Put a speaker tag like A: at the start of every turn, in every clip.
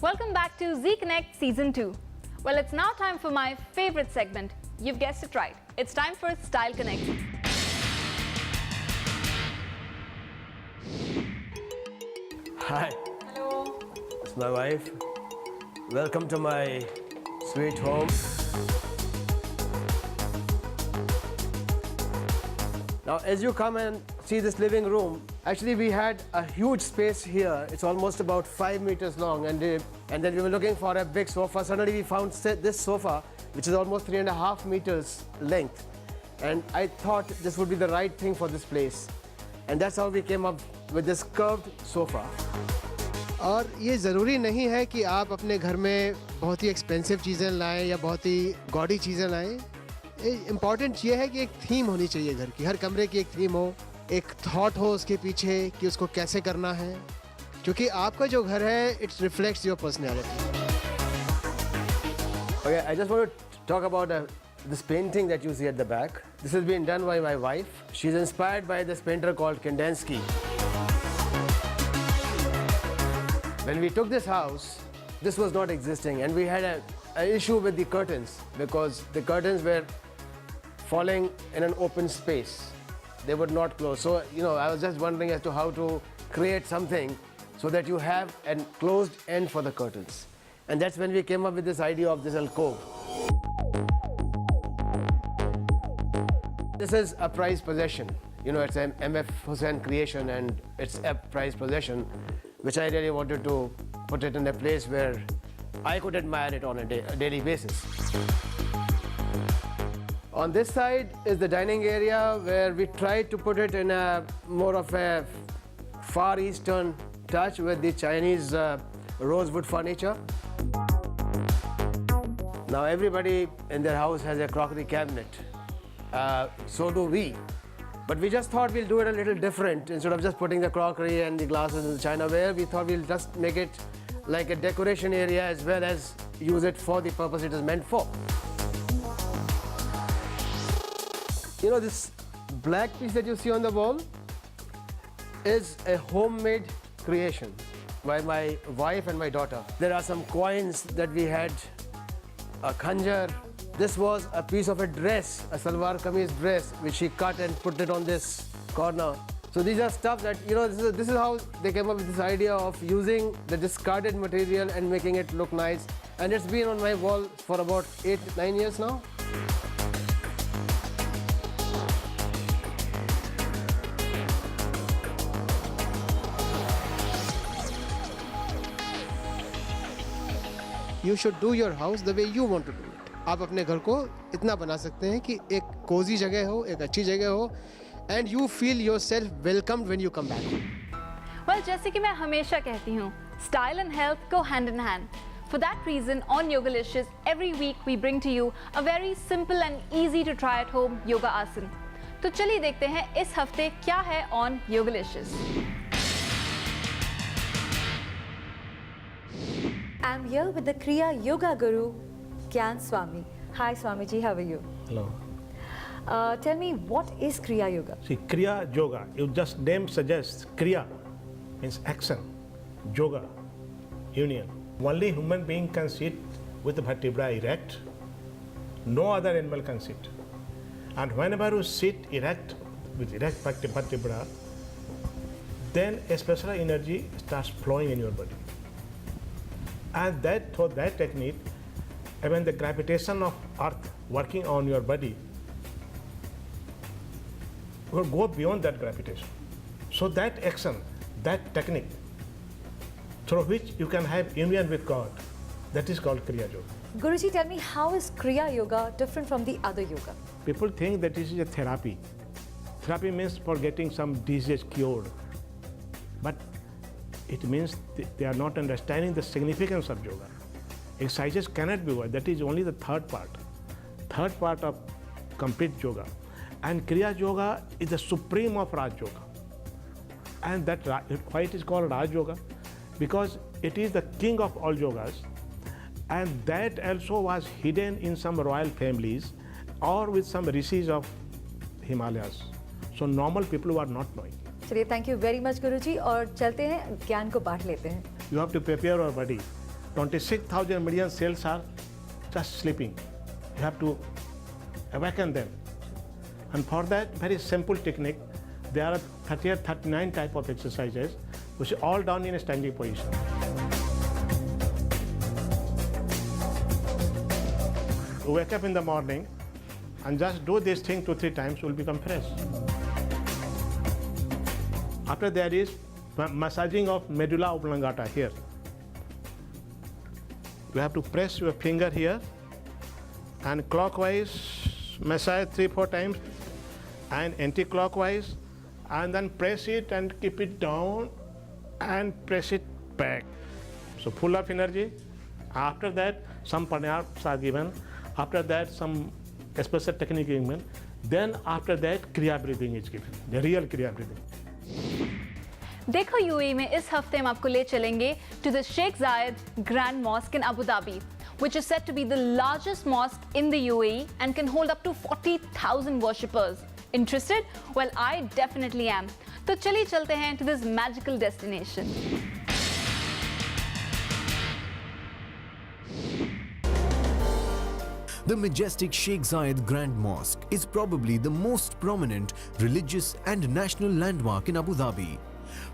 A: Welcome back to Z Connect Season 2. Well, it's now time for my favorite segment. You've guessed it right. It's time for Style Connect.
B: Hi.
A: Hello.
B: It's my wife. Welcome to my sweet home. Now, as you come and see this living room, actually we had a huge space here. It's almost about 5 meters long, and then we were looking for a big sofa. Suddenly we found this sofa, which is almost 3.5 meters length. And I thought this would be the right thing for this place. And that's how we came up with this curved sofa.
C: और ये ज़रूरी नहीं है कि आप अपने घर में बहुत ही एक्सपेंसिव चीज़ें लाएं या बहुत ही गॉडी चीज़ें लाएं। इम्पॉर्टेंट ये है कि एक थीम होनी चाहिए घर की, हर कमरे की एक थीम हो, एक थॉट हो उसके पीछे कि उसको कैसे करना है, क्योंकि आपका जो घर है it's reflects your personality.
B: Okay, I just want to talk about this painting that you see at the back. This has been done by my wife. She's inspired by this painter called Kandinsky. When we took this house, this was not existing, and we had an issue with the curtains because the curtains were falling in an open space. They would not close. So, I was just wondering as to how to create something so that you have a closed end for the curtains. And that's when we came up with this idea of this alcove. This is a prized possession. It's an M.F. Hussain creation, and it's a prized possession, which I really wanted to put it in a place where I could admire it on a daily basis. On this side is the dining area, where we tried to put it in a more of a Far Eastern touch with the Chinese rosewood furniture. Now everybody in their house has a crockery cabinet. So do we. But we just thought we'll do it a little different. Instead of just putting the crockery and the glasses and the chinaware, we thought we'll just make it like a decoration area as well as use it for the purpose it is meant for. This black piece that you see on the wall is a homemade creation by my wife and my daughter. There are some coins that we had, a khanjar. This was a piece of a dress, a salwar kameez dress, which she cut and put it on this corner. So these are stuff that, this is how they came up with this idea of using the discarded material and making it look nice. And it's been on my wall for about 8-9 years now.
C: You should do your house the way you want to do it. आप अपने घर को इतना बना सकते हैं कि एक कोजी जगह हो, एक अच्छी जगह हो, and you feel yourself welcomed when you come back home.
A: Well, जैसे कि मैं हमेशा कहती हूँ, style and health go hand in hand. For that reason, on Yogalicious, every week we bring to you a very simple and easy to try at home yoga asan. तो चलिए देखते हैं इस हफ्ते क्या है on Yogalicious.
D: I'm here with the Kriya Yoga Guru, Gyan Swami. Hi Swami ji, how are you?
E: Hello.
D: Tell me, what is Kriya Yoga?
E: See, Kriya Yoga, just name suggests, Kriya means action, Yoga, union. Only human being can sit with the vertebra erect. No other animal can sit. And whenever you sit erect, with erect vertebra, then a special energy starts flowing in your body. And through that technique, even the gravitation of earth working on your body will go beyond that gravitation. So that action, that technique, through which you can have union with God, that is called Kriya Yoga.
D: Guruji, tell me, how is Kriya Yoga different from the other yoga?
E: People think that this is a therapy. Therapy means for getting some disease cured. But it means they are not understanding the significance of yoga. Exercises cannot be over. That is only the third part. Third part of complete yoga. And Kriya Yoga is the supreme of Raj Yoga. And why it is called Raj Yoga? Because it is the king of all yogas. And that also was hidden in some royal families or with some rishis of Himalayas. So normal people who are not knowing.
D: चलिए, thank you very much गुरुजी, और चलते हैं ज्ञान को बांट लेते हैं.
E: You have to prepare your body 26,000 million cells are just sleeping. You have to awaken them. And for that very simple technique, there are 38, 39 type of exercises, which are all done in a standing position. You wake up in the morning and just do this thing 2-3 times, you will become fresh. After that is massaging of medulla oblongata here. You have to press your finger here and clockwise massage 3-4 times and anti-clockwise, and then press it and keep it down and press it back. So full of energy. After that, some pranayams are given. After that, some special technique given. Then after that, kriya breathing is given, the real kriya breathing.
A: देखो UAE में इस हफ्ते हम आपको ले चलेंगे to the Sheikh Zayed Grand Mosque in Abu Dhabi, which is said to be the largest mosque in the UAE and can hold up to 40,000 worshippers. Interested? Well, I definitely am. तो चलिए चलते हैं to this magical destination.
F: The majestic Sheikh Zayed Grand Mosque is probably the most prominent religious and national landmark in Abu Dhabi.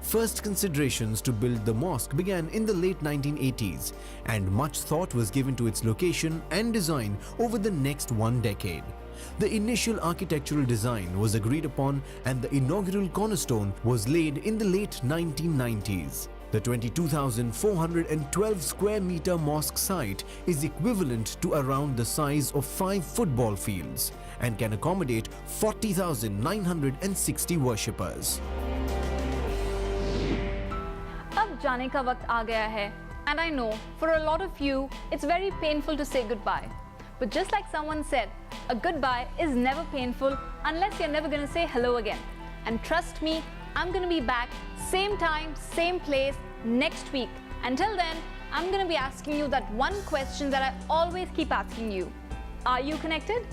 F: First considerations to build the mosque began in the late 1980s, and much thought was given to its location and design over the next 1 decade. The initial architectural design was agreed upon and the inaugural cornerstone was laid in the late 1990s. The 22,412 square meter mosque site is equivalent to around the size of 5 football fields and can accommodate 40,960 worshippers.
A: अब जाने का वक्त आ गया है, and I know for a lot of you it's very painful to say goodbye. But just like someone said, a goodbye is never painful unless you're never going to say hello again. And trust me, I'm going to be back same time, same place next week. Until then, I'm going to be asking you that one question that I always keep asking you. Are you connected?